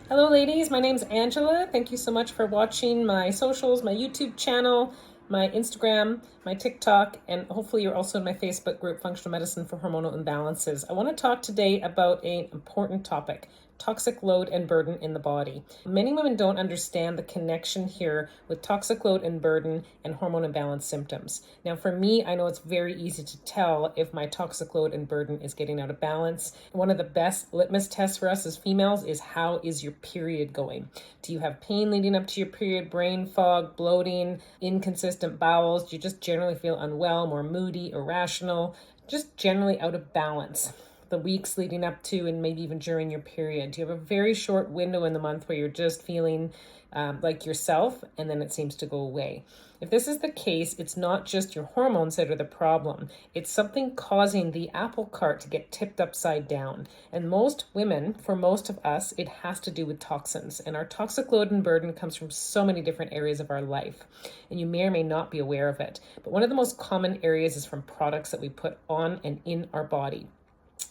Hello ladies, my name's Angela. Thank you so much for watching my socials, my YouTube channel, my Instagram, my TikTok, and hopefully you're also in my Facebook group, Functional Medicine for Hormonal Imbalances. I want to talk today about an important topic, toxic load and burden in the body. Many women don't understand the connection here with toxic load and burden and hormone imbalance symptoms. Now for me, I know it's very easy to tell if my toxic load and burden is getting out of balance. One of the best litmus tests for us as females is how is your period going? Do you have pain leading up to your period, brain fog, bloating, inconsistent bowels? Do you just generally feel unwell, more moody, irrational, just generally out of balance the weeks leading up to and maybe even during your period? Do you have a very short window in the month where you're just feeling like yourself and then it seems to go away? If this is the case, it's not just your hormones that are the problem. It's something causing the apple cart to get tipped upside down. And most women, for most of us, it has to do with toxins. And our toxic load and burden comes from so many different areas of our life. And you may or may not be aware of it. But one of the most common areas is from products that we put on and in our body.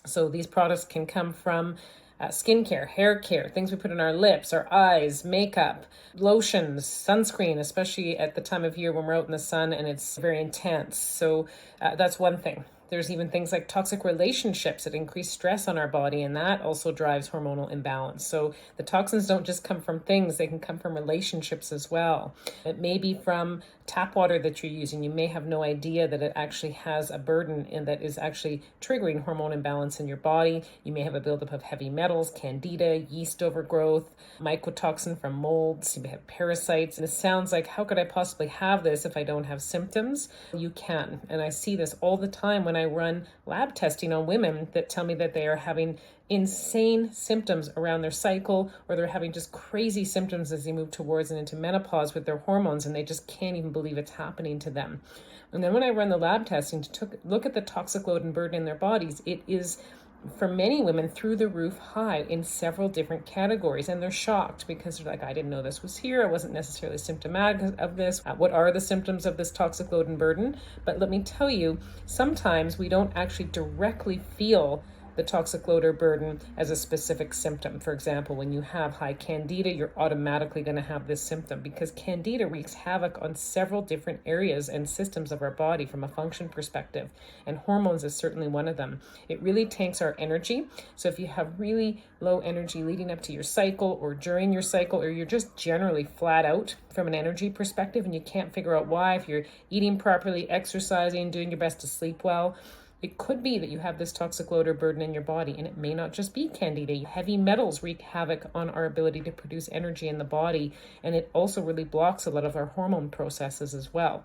So these products can come from skincare, hair care, things we put in our lips, our eyes, makeup, lotions, sunscreen, especially at the time of year when we're out in the sun and it's very intense. So that's one thing. There's even things like toxic relationships that increase stress on our body, and that also drives hormonal imbalance. So the toxins don't just come from things, they can come from relationships as well. It may be from tap water that you're using. You may have no idea that it actually has a burden and that is actually triggering hormone imbalance in your body. You may have a buildup of heavy metals, candida, yeast overgrowth, mycotoxin from molds. You may have parasites. And it sounds like, how could I possibly have this if I don't have symptoms? You can. And I see this all the time when I run lab testing on women that tell me that they are having insane symptoms around their cycle, or they're having just crazy symptoms as they move towards and into menopause with their hormones, and they just can't even believe it's happening to them. And then when I run the lab testing to look at the toxic load and burden in their bodies, it is for many women through the roof high in several different categories, and they're shocked because they're like, I didn't know this was here. I wasn't necessarily symptomatic of this. What are the symptoms of this toxic load and burden? But let me tell you, sometimes we don't actually directly feel the toxic load or burden as a specific symptom. For example, when you have high candida, you're automatically going to have this symptom because candida wreaks havoc on several different areas and systems of our body from a function perspective, and hormones is certainly one of them. It really tanks our energy. So if you have really low energy leading up to your cycle or during your cycle, or you're just generally flat out from an energy perspective and you can't figure out why, if you're eating properly, exercising, doing your best to sleep well, it could be that you have this toxic load or burden in your body, and it may not just be candida. Heavy metals wreak havoc on our ability to produce energy in the body, and it also really blocks a lot of our hormone processes as well.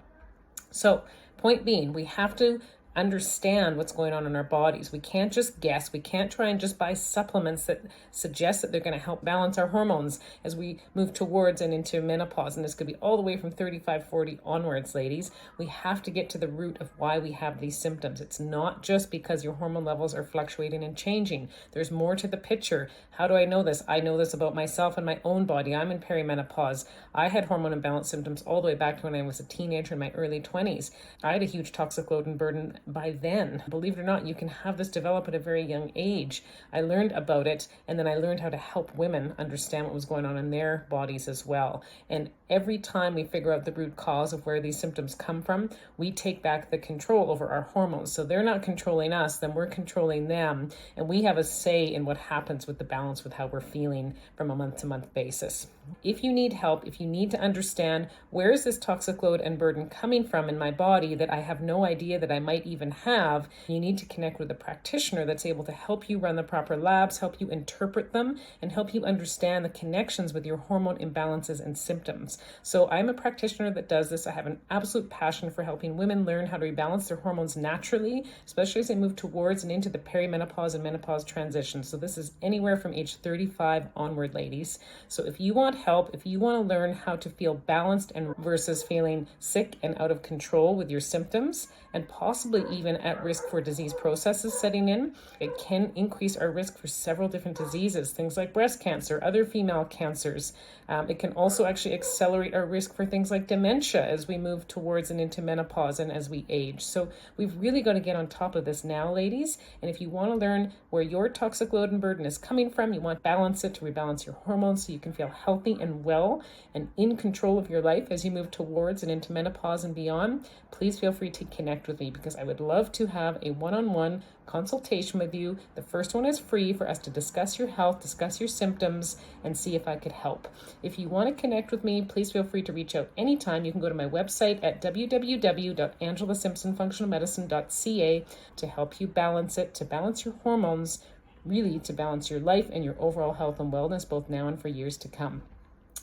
So, point being, we have to understand what's going on in our bodies. We can't just guess. We can't try and just buy supplements that suggest that they're going to help balance our hormones as we move towards and into menopause. And this could be all the way from 35, 40 onwards, ladies. We have to get to the root of why we have these symptoms. It's not just because your hormone levels are fluctuating and changing. There's more to the picture. How do I know this? I know this about myself and my own body. I'm in perimenopause. I had hormone imbalance symptoms all the way back to when I was a teenager in my early 20s. I had a huge toxic load and burden by then. Believe it or not, you can have this develop at a very young age. I learned about it, and then I learned how to help women understand what was going on in their bodies as well. And every time we figure out the root cause of where these symptoms come from, we take back the control over our hormones. So they're not controlling us, then we're controlling them, and we have a say in what happens with the balance with how we're feeling from a month-to-month basis. If you need help, if you need to understand where is this toxic load and burden coming from in my body that I have no idea that I might even have, you need to connect with a practitioner that's able to help you run the proper labs, help you interpret them, and help you understand the connections with your hormone imbalances and symptoms. So I'm a practitioner that does this. I have an absolute passion for helping women learn how to rebalance their hormones naturally, especially as they move towards and into the perimenopause and menopause transition. So this is anywhere from age 35 onward, ladies. So if you want help, if you want to learn how to feel balanced and versus feeling sick and out of control with your symptoms, and possibly potentially even at risk for disease processes setting in. It can increase our risk for several different diseases, things like breast cancer, other female cancers. It can also actually accelerate our risk for things like dementia as we move towards and into menopause and as we age. So we've really got to get on top of this now, ladies. And if you want to learn where your toxic load and burden is coming from, you want to balance it, to rebalance your hormones so you can feel healthy and well and in control of your life as you move towards and into menopause and beyond, please feel free to connect with me, because I would love to have a one-on-one consultation with you. The first one is free for us to discuss your health, discuss your symptoms, and see if I could help. If you want to connect with me, please feel free to reach out anytime. You can go to my website at www.angelasimpsonfunctionalmedicine.ca to help you balance it, to balance your hormones, really to balance your life and your overall health and wellness, both now and for years to come.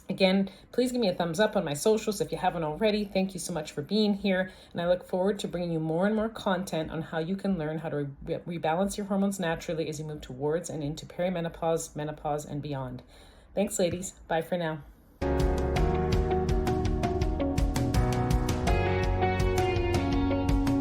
Again, please give me a thumbs up on my socials if you haven't already. Thank you so much for being here. And I look forward to bringing you more and more content on how you can learn how to rebalance your hormones naturally as you move towards and into perimenopause, menopause, and beyond. Thanks, ladies. Bye for now.